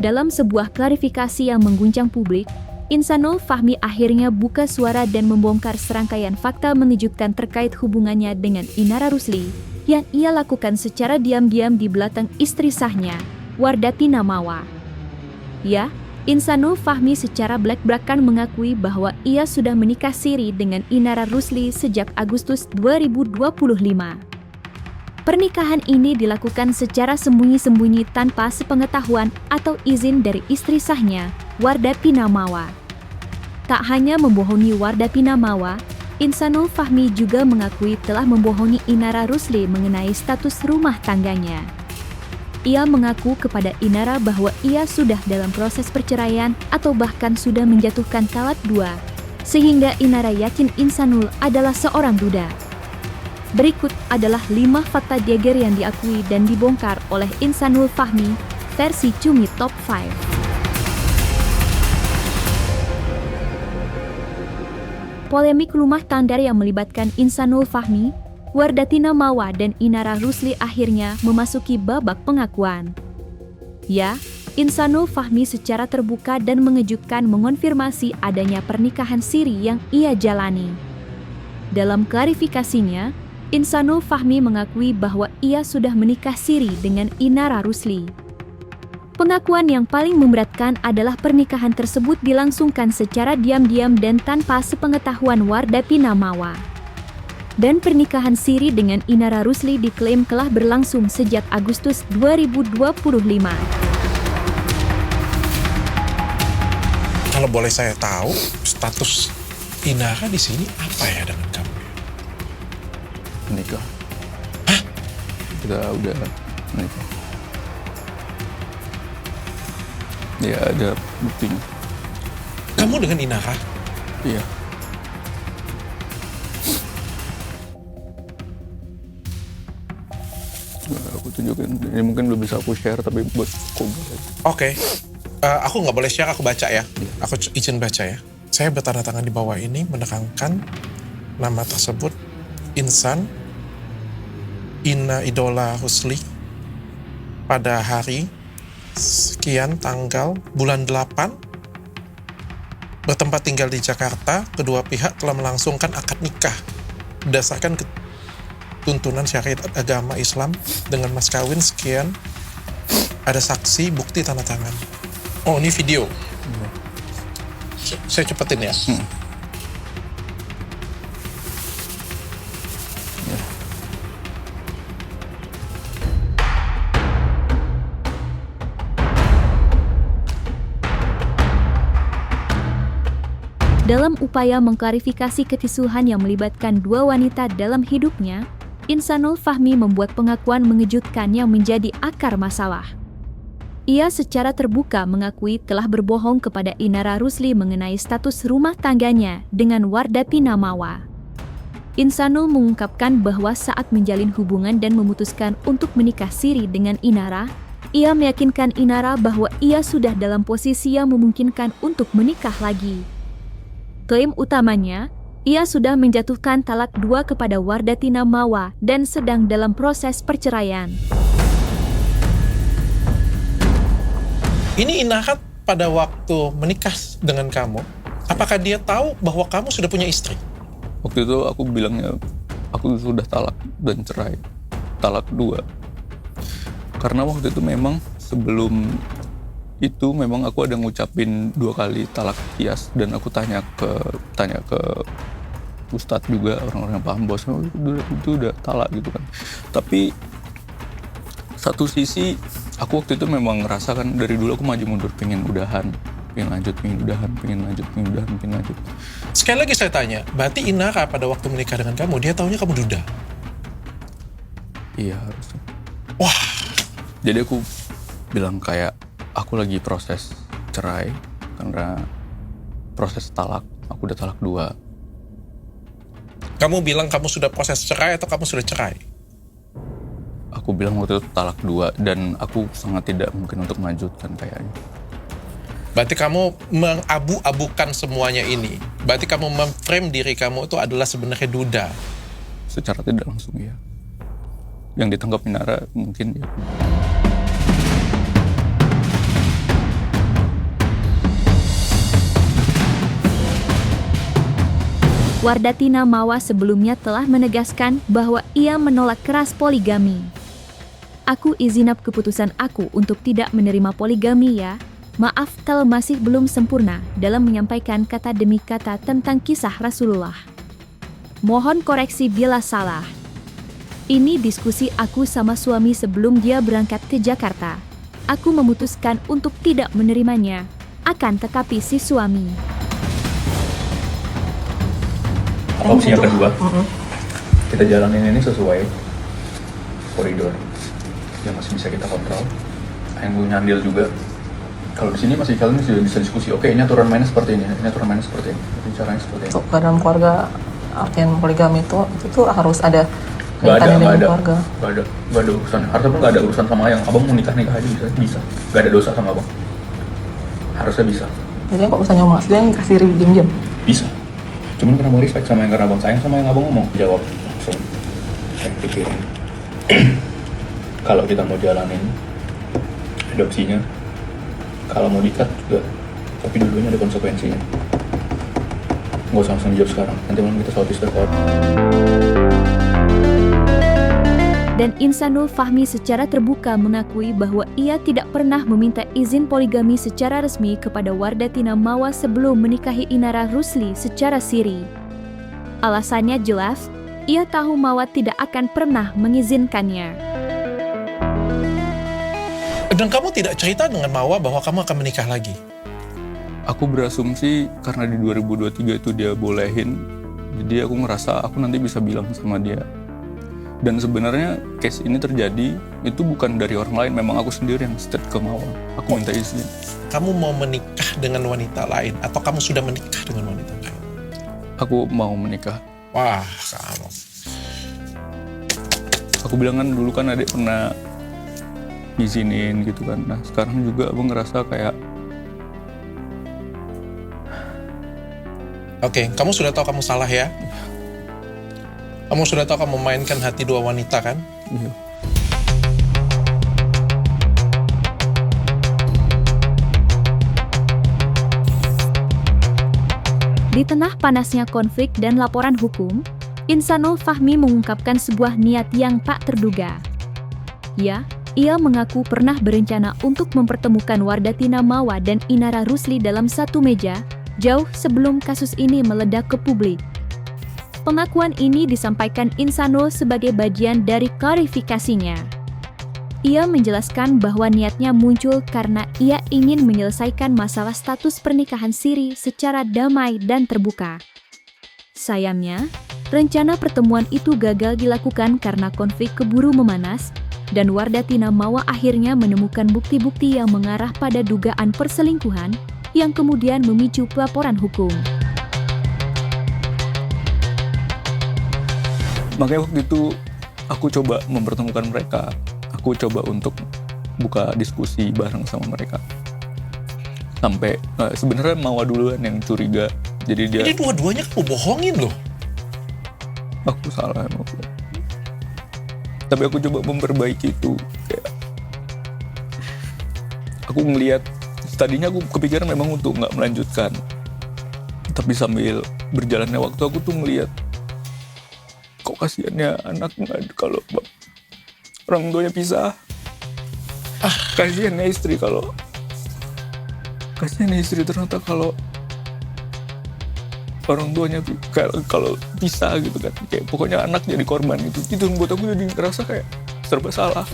Dalam sebuah klarifikasi yang mengguncang publik, Insanul Fahmi akhirnya buka suara dan membongkar serangkaian fakta mengejutkan terkait hubungannya dengan Inara Rusli yang ia lakukan secara diam-diam di belakang istri sahnya, Wardati Namawa. Ya, Insanul Fahmi secara belak-belakan mengakui bahwa ia sudah menikah siri dengan Inara Rusli sejak Agustus 2025. Pernikahan ini dilakukan secara sembunyi-sembunyi tanpa sepengetahuan atau izin dari istri sahnya, Wardati Namawa. Tak hanya membohongi Wardati Namawa, Insanul Fahmi juga mengakui telah membohongi Inara Rusli mengenai status rumah tangganya. Ia mengaku kepada Inara bahwa ia sudah dalam proses perceraian atau bahkan sudah menjatuhkan talak 2, sehingga Inara yakin Insanul adalah seorang duda. Berikut adalah 5 fakta geger yang diakui dan dibongkar oleh Insanul Fahmi, versi Cumi Top 5. Polemik rumah tangga yang melibatkan Insanul Fahmi, Wardati Namawa dan Inara Rusli akhirnya memasuki babak pengakuan. Ya, Insanul Fahmi secara terbuka dan mengejutkan mengonfirmasi adanya pernikahan siri yang ia jalani. Dalam klarifikasinya, Insanul Fahmi mengakui bahwa ia sudah menikah siri dengan Inara Rusli. Pengakuan yang paling memberatkan adalah pernikahan tersebut dilangsungkan secara diam-diam dan tanpa sepengetahuan Wardati Namawa. Dan pernikahan siri dengan Inara Rusli diklaim telah berlangsung sejak Agustus 2025. Kalau boleh saya tahu, status Inara di sini apa ya dengan kamu? Menikah. Hah? Kita udah menikah. Ya ada buktinya. Kamu dengan Inara? Iya. Aku tunjukin. Ini mungkin belum bisa aku share tapi buat aku. Oke. Aku nggak boleh share, aku baca ya. Aku izin baca ya. Saya bertanda tangan di bawah ini menekankan nama tersebut Insan Ina Idola Rusli pada hari sekian tanggal bulan 8 bertempat tinggal di Jakarta. Kedua pihak telah melangsungkan akad nikah berdasarkan tuntunan syariat agama Islam dengan mas kawin sekian, ada saksi, bukti, tanda tangan. Oh, ini video. Saya cepetin ya. Dalam upaya mengklarifikasi ketisluhan yang melibatkan dua wanita dalam hidupnya, Insanul Fahmi membuat pengakuan mengejutkan yang menjadi akar masalah. Ia secara terbuka mengakui telah berbohong kepada Inara Rusli mengenai status rumah tangganya dengan Wardati Namawa. Insanul mengungkapkan bahwa saat menjalin hubungan dan memutuskan untuk menikah siri dengan Inara, ia meyakinkan Inara bahwa ia sudah dalam posisi yang memungkinkan untuk menikah lagi. Klaim utamanya, ia sudah menjatuhkan talak 2 kepada Wardati Namawa dan sedang dalam proses perceraian. Ini Inara pada waktu menikah dengan kamu, apakah dia tahu bahwa kamu sudah punya istri? Waktu itu aku bilangnya aku sudah talak dan cerai. Talak 2. Karena waktu itu memang sebelum itu memang aku ada ngucapin 2 kali talak kias dan aku tanya ke ustadz juga, orang-orang yang paham bos itu udah talak gitu kan. Tapi satu sisi aku waktu itu memang ngerasa kan dari dulu aku maju mundur, pengen udahan, pengen lanjut. Sekali lagi saya tanya, berarti Inara pada waktu menikah dengan kamu, dia taunya kamu duda? Iya harusnya. Wah. Jadi aku bilang kayak aku lagi proses cerai karena proses talak, aku udah talak 2. Kamu bilang kamu sudah proses cerai atau kamu sudah cerai? Aku bilang waktu itu talak 2 dan aku sangat tidak mungkin untuk melanjutkan kayaknya. Berarti kamu mengabu-abukan semuanya ini. Berarti kamu memframe diri kamu itu adalah sebenarnya duda. Secara tidak langsung ya. Yang ditangkap Inara mungkin ya. Wardatina Mawa sebelumnya telah menegaskan bahwa ia menolak keras poligami. Aku izinap keputusan aku untuk tidak menerima poligami ya. Maaf kalau masih belum sempurna dalam menyampaikan kata demi kata tentang kisah Rasulullah. Mohon koreksi bila salah. Ini diskusi aku sama suami sebelum dia berangkat ke Jakarta. Aku memutuskan untuk tidak menerimanya. Akan tetapi si suami. Opsi yang kedua, kita jalanin ini sesuai koridor yang masih bisa kita kontrol. Yang gue nyandil juga. Kalau di sini masih kalian sudah bisa diskusi. Oke, ini aturan mainnya seperti ini aturan mainnya seperti ini. Ini caranya seperti ini. Untuk dalam keluarga artian poligami itu harus ada kaitannya dengan keluarga. Gak ada urusan. Harusnya pun gak ada urusan sama yang abang mau nikah aja bisa. Gak ada dosa sama abang. Harusnya bisa. Jadi kok misalnya ngomong asli yang kasih diam-diam? Bisa. Cuman karena abang respect sama yang karena abang sayang sama yang abang ngomong. Jawab langsung. Saya pikirin. Kalau kita mau jalanin adopsinya, kalau mau dikat juga, tapi dulunya ada konsekuensinya. Nggak usah langsung dijawab sekarang, nanti malam kita sholat istighfar. Dan Insanul Fahmi secara terbuka mengakui bahwa ia tidak pernah meminta izin poligami secara resmi kepada Wardatina Mawa sebelum menikahi Inara Rusli secara siri. Alasannya jelas, ia tahu Mawa tidak akan pernah mengizinkannya. Dan kamu tidak cerita dengan Mawa bahwa kamu akan menikah lagi? Aku berasumsi karena di 2023 itu dia bolehin, jadi aku ngerasa aku nanti bisa bilang sama dia. Dan sebenarnya case ini terjadi itu bukan dari orang lain, memang aku sendiri yang state ke Mawa. Aku minta izin. Kamu mau menikah dengan wanita lain atau kamu sudah menikah dengan wanita lain? Aku mau menikah. Wah, kamu. Aku bilang kan dulu kan adik pernah izinin gitu kan. Nah sekarang juga aku ngerasa kayak Oke, kamu sudah tahu kamu salah ya? Kamu sudah tahu kamu memainkan hati dua wanita kan? iya. Di tengah panasnya konflik dan laporan hukum, Insanul Fahmi mengungkapkan sebuah niat yang tak terduga. Ya, ia mengaku pernah berencana untuk mempertemukan Wardatina Mawa dan Inara Rusli dalam satu meja, jauh sebelum kasus ini meledak ke publik. Pengakuan ini disampaikan Insanul sebagai bagian dari klarifikasinya. Ia menjelaskan bahwa niatnya muncul karena ia ingin menyelesaikan masalah status pernikahan siri secara damai dan terbuka. Sayangnya, rencana pertemuan itu gagal dilakukan karena konflik keburu memanas, dan Wardatina Mawa akhirnya menemukan bukti-bukti yang mengarah pada dugaan perselingkuhan yang kemudian memicu pelaporan hukum. Makanya waktu itu aku coba mempertemukan mereka. Aku coba untuk buka diskusi bareng sama mereka. Sampai sebenarnya Mawa duluan yang curiga. Jadi dia. Ini dua-duanya kamu bohongin loh. Aku salah emang. Tapi aku coba memperbaiki itu. Kayak aku ngelihat tadinya aku kepikiran memang untuk nggak melanjutkan. Tapi sambil berjalannya waktu aku tuh ngelihat kok kasihannya anak kalau orang tuanya pisah. Kasihannya istri ternyata kalau orang tuanya kalau pisah gitu kan, kayak pokoknya anak jadi korban gitu. Itu yang buat aku jadi ngerasa kayak serba salah.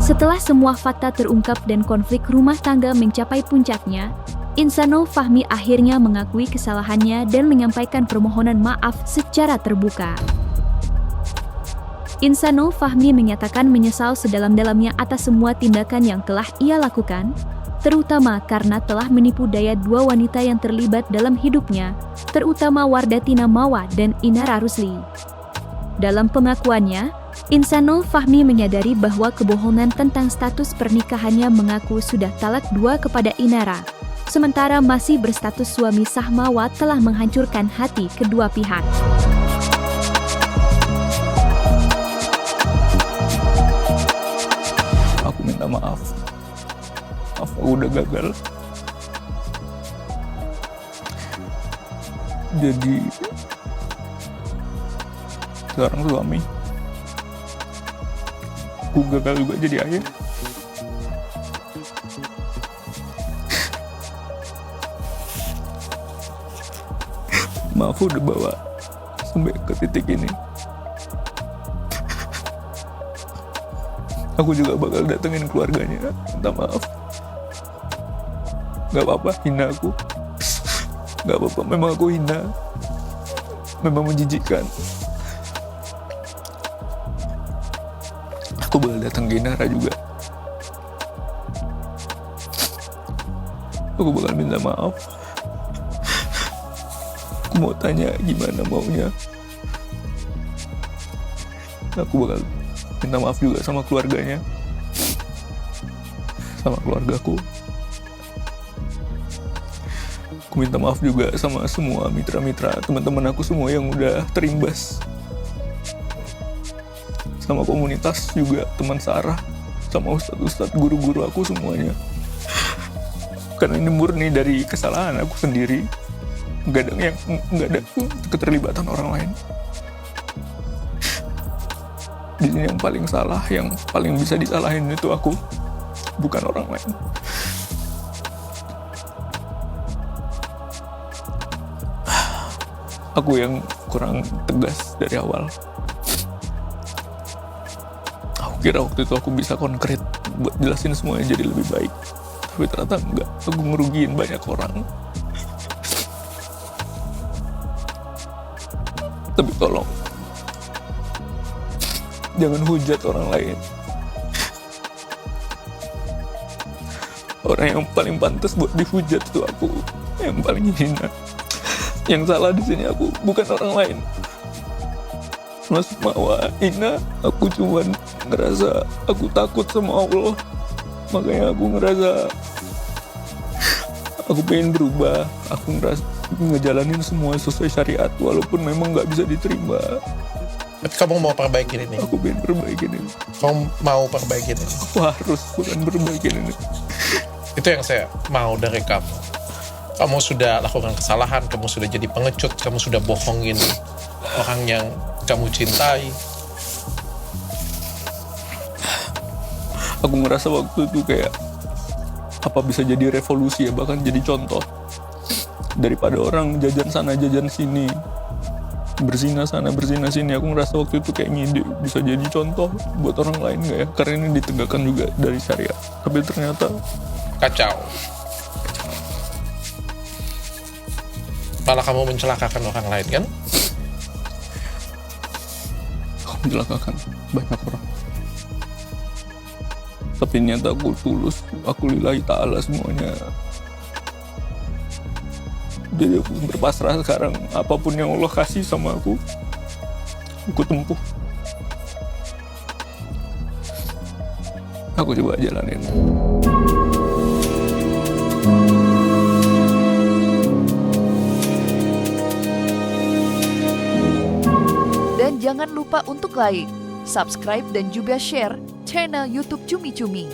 Setelah semua fakta terungkap dan konflik rumah tangga mencapai puncaknya, Insanul Fahmi akhirnya mengakui kesalahannya dan menyampaikan permohonan maaf secara terbuka. Insanul Fahmi menyatakan menyesal sedalam-dalamnya atas semua tindakan yang telah ia lakukan, terutama karena telah menipu daya dua wanita yang terlibat dalam hidupnya, terutama Wardatina Mawa dan Inara Rusli. Dalam pengakuannya, Insanul Fahmi menyadari bahwa kebohongan tentang status pernikahannya mengaku sudah talak 2 kepada Inara, sementara masih berstatus suami sah Mawa telah menghancurkan hati kedua pihak. Aku minta maaf maaf, aku udah gagal. Jadi sekarang suami, aku gagal juga jadi ayah. Maaf udah bawa sampai ke titik ini. Aku juga bakal datengin keluarganya, minta maaf. Gak apa-apa, hina aku. Gak apa-apa, memang aku hina. Memang menjijikkan. Aku bakal datang ke Inara juga. Aku bakal minta maaf. Aku mau tanya gimana maunya. Aku bakal minta maaf juga sama keluarganya, sama keluargaku. Aku minta maaf juga sama semua mitra-mitra, teman-teman aku semua yang udah terimbas. Sama komunitas juga, teman Sarah, sama ustadz-ustadz, guru-guru aku semuanya. Karena ini murni dari kesalahan aku sendiri. Nggak ada keterlibatan orang lain. Di sini yang paling salah, yang paling bisa disalahin itu aku, bukan orang lain. Aku yang kurang tegas dari awal. Aku kira waktu itu aku bisa konkret buat jelasin semuanya jadi lebih baik. Tapi ternyata enggak, aku ngerugiin banyak orang. Tapi tolong, jangan hujat orang lain. Orang yang paling pantas buat dihujat itu aku, yang paling hina. Yang salah di sini aku, bukan orang lain. Mas Mawa, Ina, aku cuman ngerasa aku takut sama Allah. Makanya aku ngerasa aku pengen berubah. Aku ngerasa ngejalanin semua sesuai syariat, walaupun memang nggak bisa diterima. Tapi kamu mau perbaikin ini? Aku pengen perbaikin ini. Kamu mau perbaikin ini? Aku harus, bukan perbaikin ini. Itu yang saya mau dari kamu. Kamu sudah lakukan kesalahan, kamu sudah jadi pengecut, kamu sudah bohongin orang yang kamu cintai. Aku ngerasa waktu itu kayak apa bisa jadi revolusi ya, bahkan jadi contoh. Daripada orang jajan sana jajan sini, berzina sana berzina sini, aku ngerasa waktu itu kayak ngide bisa jadi contoh buat orang lain nggak ya, karena ini ditegakkan juga dari syariat. Tapi ternyata Kacau. Malah kamu mencelakakan orang lain kan? aku mencelakakan banyak orang. Tapi ternyata aku tulus, aku lillahi ta'ala semuanya. Jadi aku berpasrah sekarang, apapun yang Allah kasih sama aku tempuh. Aku coba jalanin. Dan jangan lupa untuk like, subscribe, dan juga share channel YouTube Cumi Cumi.